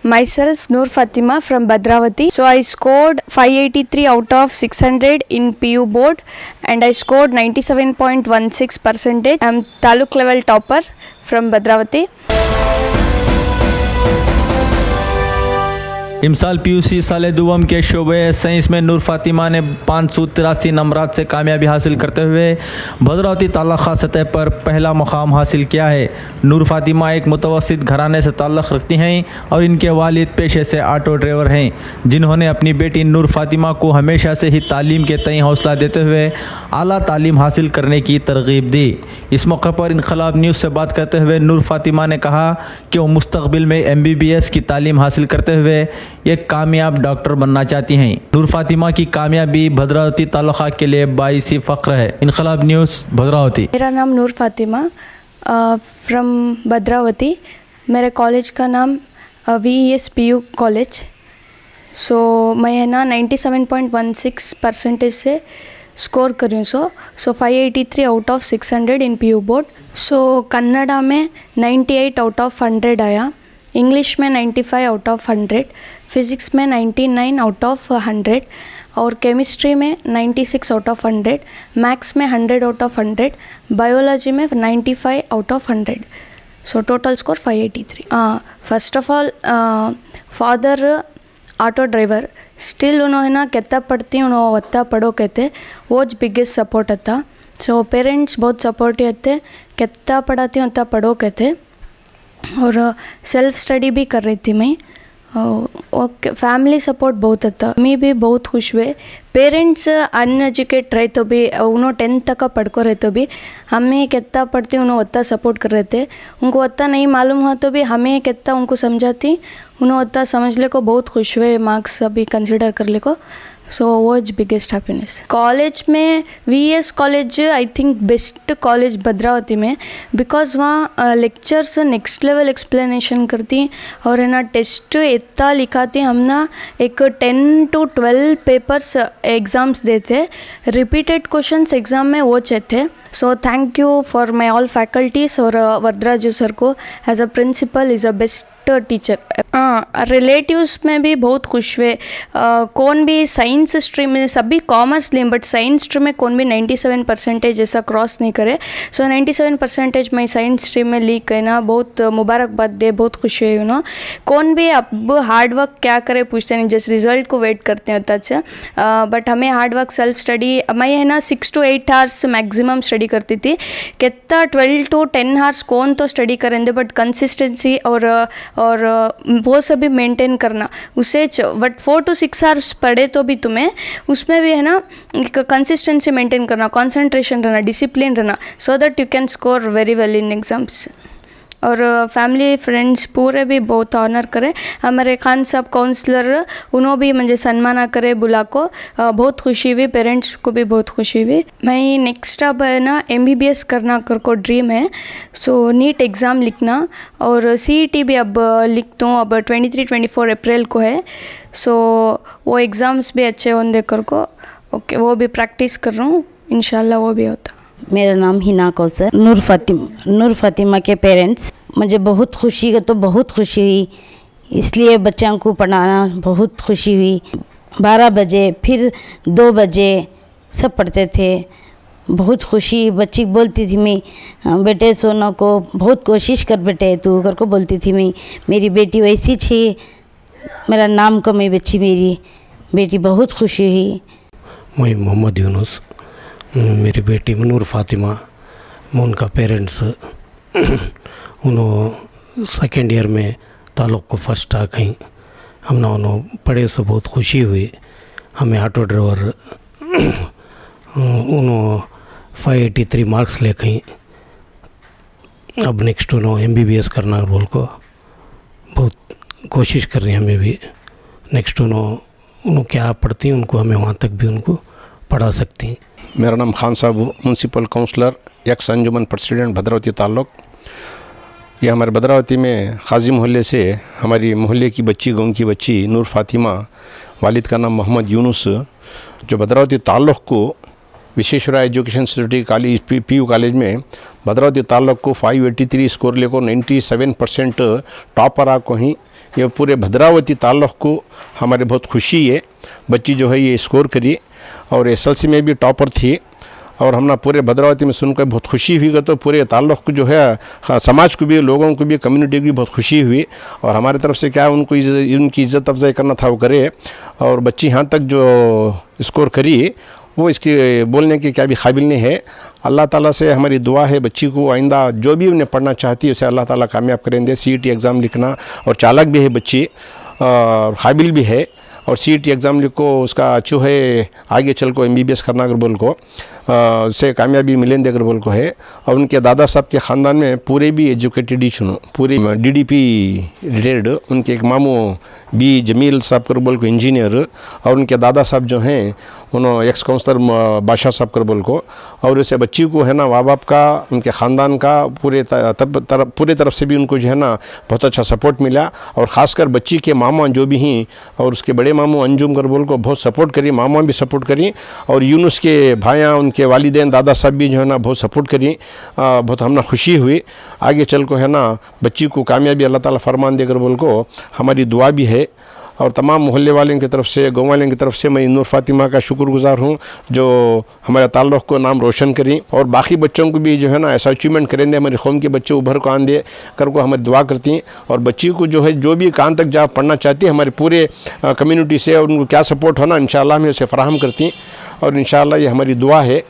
Myself Noor Fatima from Bhadravati. So I scored 583 out of 600 in PU board and I scored 97.16%. I'm taluk level topper from Bhadravati. इमसाल PUC साल दुवम के शोबे science में नूर फातिमा ने 583 नंबरात से कामयाबी हासिल करते हुए भद्रावती ताल्लुक़ा सतह पर पहला मुकाम हासिल किया है। नूर फातिमा एक मुतवस्सित घराने से ताल्लुक़ रखती हैं और इनके वालिद पेशे से ऑटो ड्राइवर हैं, जिन्होंने अपनी बेटी नूर फातिमा को हमेशा से ही तालीम के तय हौसला देते हुए आला तालीम हासिल करने की तरगीब दी। इस मौके पर इनकलाब न्यूज़ से बात करते हुए नूर फातिमा ने कहा कि वो मुस्तक़बिल में MBBS की तालीम हासिल करते हुए एक कामयाब डॉक्टर बनना चाहती हैं। नूर फातिमा की कामयाबी भद्रावती तालुक़ा के लिए बाइसी फ़ख्र है। इनकलाब न्यूज़ भद्रावती। मेरा नाम नूर फातिमा फ्रॉम भद्रावती। मेरे कॉलेज का नाम VES PU कॉलेज। सो मैं है ना 97.16% से स्कोर कर रही हूँ। So 583 out of 600 in PU बोर्ड। सो कन्नड़ा में 98 आउट ऑफ 100 आया, इंग्लिश में 95 आउट ऑफ 100, फिज़िक्स में 99 आउट ऑफ 100 और केमिस्ट्री में 96 आउट ऑफ 100, मैथ्स में 100 आउट ऑफ 100, बायोलॉजी में 95 out of 100। So total score 583। First of all father auto driver, still उन्होंने ना कहता पढ़ती उन्होंने वत्ता पढ़ो कहते, वो ज बिगेस्ट सपोर्ट था। सो पेरेंट्स बहुत सपोर्टिव थे, कहता पढ़ाती वत्ता पढ़ो कहते और सेल्फ स्टडी भी कर रही थी मैं। ओके, फैमिली सपोर्ट बहुत था। मैं भी बहुत खुश हुए। पेरेंट्स अनएजुकेट रहे तो भी उन्होंने 10th तक का पढ़ को रहे तो भी हमें कितना पढ़ती उन्होंने उतना सपोर्ट कर रहे थे। उनको उतना नहीं मालूम हुआ तो भी हमें कितना उनको समझाती, उन्होंने उतना समझ ले को बहुत खुश हुए, मार्क्स अभी कंसिडर कर ले को। सो वो इज बिगेस्ट हैप्पीनेस। कॉलेज में VES college I think best college Bhadravati में, बिकॉज वहाँ लेक्चर्स नेक्स्ट लेवल एक्सप्लेनेशन करती और है ना टेस्ट इतना लिखाती। हम ना एक 10 to 12 पेपर्स एग्ज़ाम्स देते, रिपीटेड क्वेश्चंस एग्ज़ाम में वो थे। So thank you for my all faculties और वरदराजू सर को as a principal is a best teacher. Relatives में भी बहुत खुश हुए। कौन भी साइंस स्ट्रीम में, सभी कॉमर्स लें बट साइंस स्ट्रीम में कौन भी 97% ऐसा क्रॉस नहीं करे। सो 97% मैं साइंस स्ट्रीम में लीक है ना, बहुत मुबारकबाद दे, बहुत खुशी है। कौन भी अब हार्ड वर्क क्या करे पूछते नहीं, जस्ट रिजल्ट को वेट करते हैं अच्छा। बट हमें हार्ड वर्क सेल्फ स्टडी, मैं है ना 6 to 8 आवर्स मैक्सिमम स्टडी करती थी। कितना 12 to 10 आवर्स कौन तो स्टडी करेंगे, बट कंसिस्टेंसी और वो सभी मेंटेन करना उसे। बट 4 to 6 आवर्स पढ़े तो भी तुम्हें उसमें भी है ना कंसिस्टेंसी मेंटेन करना, कंसंट्रेशन रहना, डिसिप्लिन रहना, so that you can score very well in exams. और फैमिली फ्रेंड्स पूरे भी बहुत ऑनर करे। हमारे खान साहब काउंसलर उन्होंने भी मुझे सम्मान करे बुला को, बहुत खुशी हुई, पेरेंट्स को भी बहुत खुशी हुई। मैं नेक्स्ट अब है ना MBBS करना कर को ड्रीम है। सो नीट एग्ज़ाम लिखना और CET भी अब लिखता हूँ, अब 23-24 अप्रैल को है। सो वो एग्ज़ाम्स भी अच्छे होने कर को, ओके, वो भी प्रैक्टिस कर रहा हूँ, इंशाल्लाह वो भी होता। मेरा नाम हिना कौसर। नूर फातिमा के पेरेंट्स, मुझे बहुत खुशी तो बहुत खुशी हुई, इसलिए बच्चों को पढ़ाना बहुत खुशी हुई। 12 बजे फिर 2 बजे सब पढ़ते थे, बहुत खुशी। बच्ची बोलती थी मैं, बेटे सोना को बहुत कोशिश कर बेटे तू कर को बोलती थी मैं। मेरी बेटी वैसी थी, मेरा नाम को मैं बच्ची, मेरी बेटी बहुत खुशी हुई। मैं मोहम्मद यूनुस, मेरी बेटी नूर फातिमा, मैं उनका पेरेंट्स उन्होंने 2nd ईयर में ताल्लुक़ को फर्स्ट आ गई। हमने उन्होंने पढ़े से बहुत खुशी हुई। हमें ऑटो ड्राइवर उन्होंने 583 मार्क्स ले गई। अब नेक्स्ट उन्होंने MBBS करना बोल को बहुत कोशिश कर रही हैं। हमें भी नेक्स्ट उन्होंने क्या पढ़ती हैं उनको हमें वहाँ तक भी उनको पढ़ा सकती हैं। मेरा नाम खान साहब, म्यूनसिपल काउंसलर, एक्स अंजुमन प्रेसिडेंट भद्रावती ताल्लुक़। ये हमारे भद्रावती में खाजी मोहल्ले से हमारी मोहल्ले की बच्ची, गाँव की बच्ची नूर फातिमा, वालिद का नाम मोहम्मद यूनुस, जो भद्रावती ताल्लुक़ को Visvesvaraya education society college PU college में भद्रावती ताल्लुक़ को 583 स्कोर लेकर 97% टॉपर आ को ही ये पूरे भद्रावती ताल्लुक़ को हमारे बहुत खुशी है। बच्ची जो है ये स्कोर करी और एसएलसी में भी टॉपर थी और हमने पूरे भद्रावती में सुनकर बहुत खुशी हुई। तो पूरे ताल्लुक़ को जो है समाज को भी, लोगों को भी, कम्युनिटी को भी बहुत खुशी हुई और हमारी तरफ से क्या उनको उनकी इज़्ज़त अफजाई करना था वो करे। और बच्ची यहाँ तक जो स्कोर करी वो इसके बोलने के क्या भी काबिल नहीं है। अल्लाह ताला से हमारी दुआ है बच्ची को आइंदा जो भी उन्हें पढ़ना चाहती है उसे अल्लाह ताला कामयाब करेंगे। CET एग्ज़ाम लिखना और चालाक भी है बच्ची और काबिल भी है और CET एग्ज़ाम लिखो उसका अच्छो है आगे चल को MBBS करना अगर बोल को उससे कामयाबी मिलेंगे अगर बोल को है। और उनके दादा साहब के ख़ानदान में पूरे भी एजुकेटेड ही चुनो, पूरे DDP रिटायर्ड, उनके एक मामू B जमील साहब कर बोल को इंजीनियर और उनके दादा साहब जो हैं उन्होंने एक्स काउंसलर बादशाह साहब कर बोल को। और इससे बच्ची को है ना माँ बाप का, उनके ख़ानदान का पूरे तरफ से भी उनको जो है ना बहुत अच्छा सपोर्ट मिला। और ख़ासकर बच्ची के मामा जो भी हैं और उसके बड़े मामू अंजुम कर बोल को बहुत सपोर्ट करी, मामा भी सपोर्ट करी और यूनुस के भाइयाँ उनके वालिदैन दादा साहब भी जो है ना बहुत सपोर्ट करी। बहुत हमने खुशी हुई। आगे चल को है ना बच्ची को कामयाबी अल्लाह ताला फरमान देकर बोल को हमारी दुआ भी है। और तमाम मोहल्ले वालों की तरफ से, गाँव वालों की तरफ से मैं नूर फातिमा का शुक्रगुजार हूँ जो हमारे ताल्लुक़ को नाम रोशन करी। और बाकी बच्चों को भी जो है ना ऐसा अचीवमेंट करेंगे, हमारी कौम के बच्चे उभर को आन दे कर को हमारी दुआ करती हैं। और बच्ची को जो है जो भी कान तक जा पढ़ना चाहती है हमारे पूरे कम्युनिटी से और उनको क्या सपोर्ट होना इंशाअल्लाह हमें उसे फ़राहम करती हैं और इंशाअल्लाह ये हमारी दुआ है।